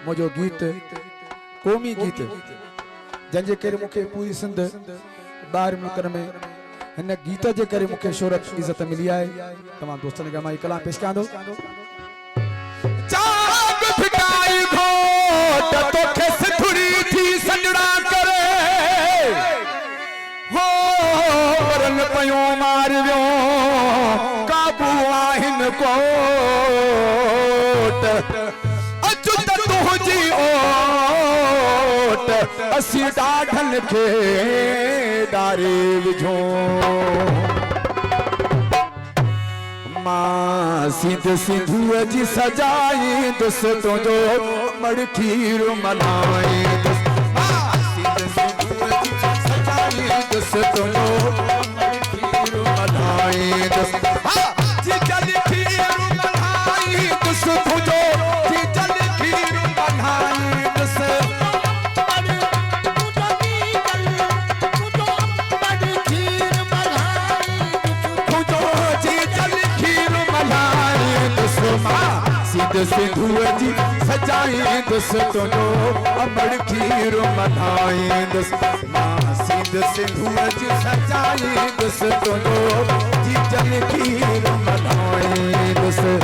मुझो गीत क़ौमी गीत जंहिंजे करे मूंखे पूरी सिंध ॿाहिरि मुल्कनि में हिन गीत जे करे मूंखे शोहरत इज़त मिली आहे। तमामु दोस्तनि खे मां ही कलाम पेश कयां थो। चाग फिटाई घोट तोखे सिथुरी थी सजड़ा करे हो परन पयो मार वियो काबू आहिन कोट अचुत तुंहिंजी ओट असी ॾाढन खे ॾारे विझो मां सिंध सिंधूअ जी सजाईंदुसि तुंहिंजो मड़खीर मल्हाईंदुसि सिंध सिंधूअ जी सजाईंदुसि तुंहिंजो मड़खीर मल्हाईंदुसि जी जल खीर मल्हाईंदुसि तुंहिंजो जी जल खीर मल्हाईंदुसि सिंध सिंधूअ जी सजाईंदुसि तुंहिंजो अमड़ खीर मल्हाईंदुसि मां सिंध सिंधूअ जी सजाईंदुसि तुंहिंजो जी जल खीर मल्हाईंदुसि।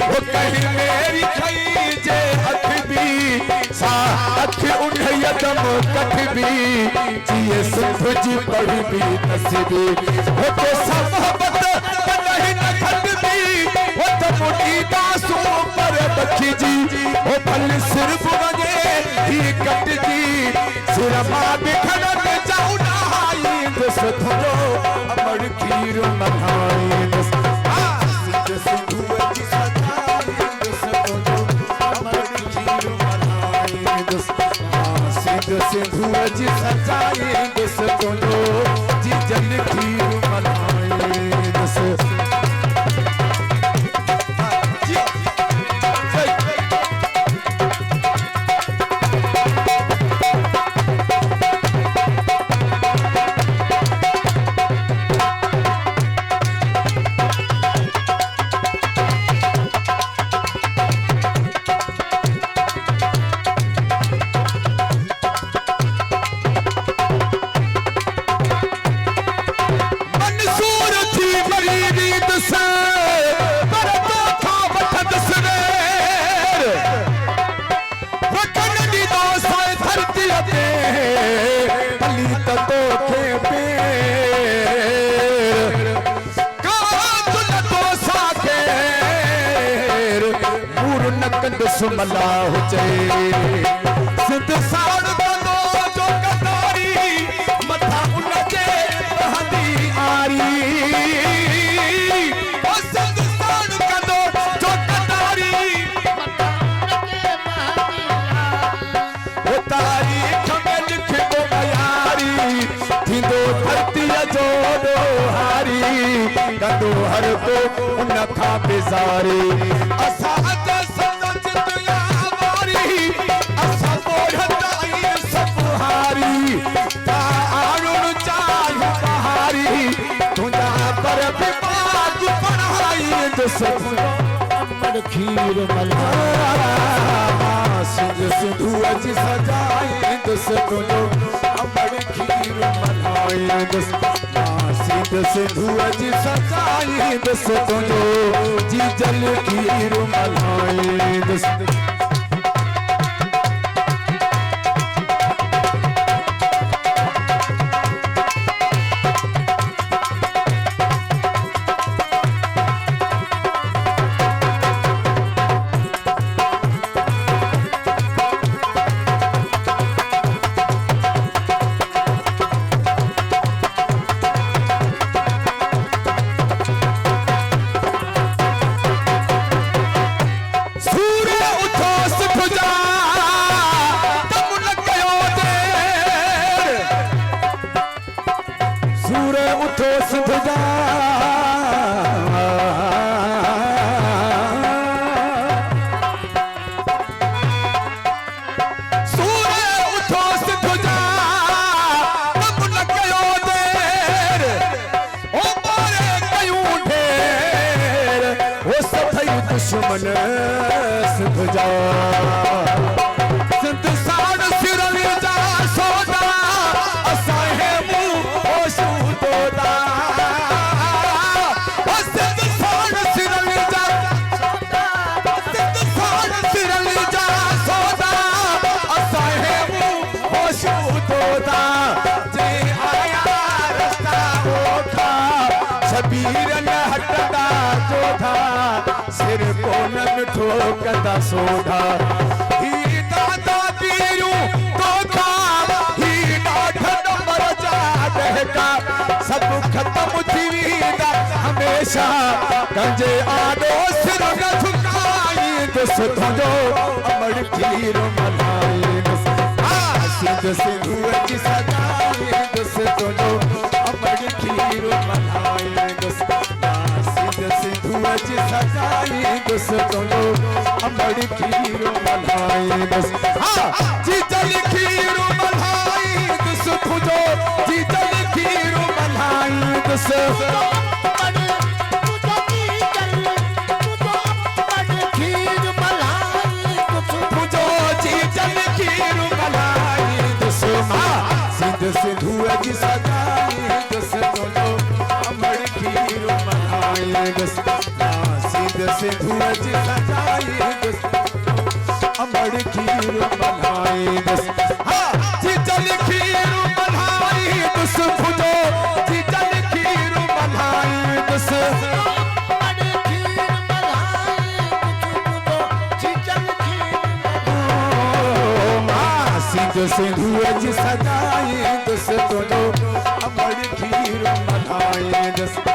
वो कहीं मेरी खईजे अख भी सा अख उन्हें दम कठ भी जिए सिंध जी पढ़ भी नसीबी वो तो मोहब्बत नहीं न खट भी वो तो मुड़ी दासू पर बखी जी वो फल सिर्फ वगे ही कट जी सिर मां बिखरन जाऊ ना आई दस थो अमड़ खीर मल्हाई दस सिंधूअ जी सजाईंदुसि तुंहिंजो अमड़ खीर मल्हाईंदुसि सिंध सिंधूअ जी सजाईंदुसि तुंहिंजो जी जल खीर मल्हाईंदुसि। सुमला हुजे सिंध साड़ बनो जो कटारी मथा उन जे रहंदी आरी ओ सिंध साड़ बनो जो कटारी ओ तारीख़ में लिखबो बयारी थींदो धरतीअ जो ॾोहारी कंदो हर को उन खां बेज़ारी असां अमड़ खीर मल्हाईंदुसि सिंध सिंधूअ जी सजाईंदुसि तुंहिंजो अमड़ खीर मल्हाईंदुसि सिंध सिंधूअ जी सजाईंदुसि तुंहिंजो जी जल खीर मल्हाईंदुसि। उठो सिंध जा दुश्मन सिंध जा सिंध साण सिरल जा सोदा असां हे मुंह होशू तोदा सिंध साण सिरल जा सिंध साण सिरल जा सोदा असां हे मुंह होशू तोदा जे आया रस्ता ओठा शबीर न हटदा जोधा सिर कोनन ठोकदा सोधा ही दादा दीरू तोता ही डाठ नंबर जा दहका सब खत्म थी वेंदा हमेशा कंजे आडो सिर न झुकाई दुस तुंहिंजो अमर खीर मल्हाई दुस सिंध सिंधू जी सजाई दुस तुंहिंजो अमर खीर मल्हाई दुस सिंधु जी सजाई दुस तुंहिंजो अमर खीर मल्हाई दुस जी जल खीर मल्हाई दुस तुंहिंजो जी जल खीर मल्हाई दुस सिंधु जी सजाई दुस तुंहिंजो अमर खीर मल्हाई दुस सिंधु जी सजाई दुस अमर खीर मल्हाई दुस जी जल खीर मल्हाई दुस तुंहिंजो जी जल खीर मल्हाई दुस सिंधु जी सजाई दुस तुंहिंजो अमर खीर मल्हाई दुस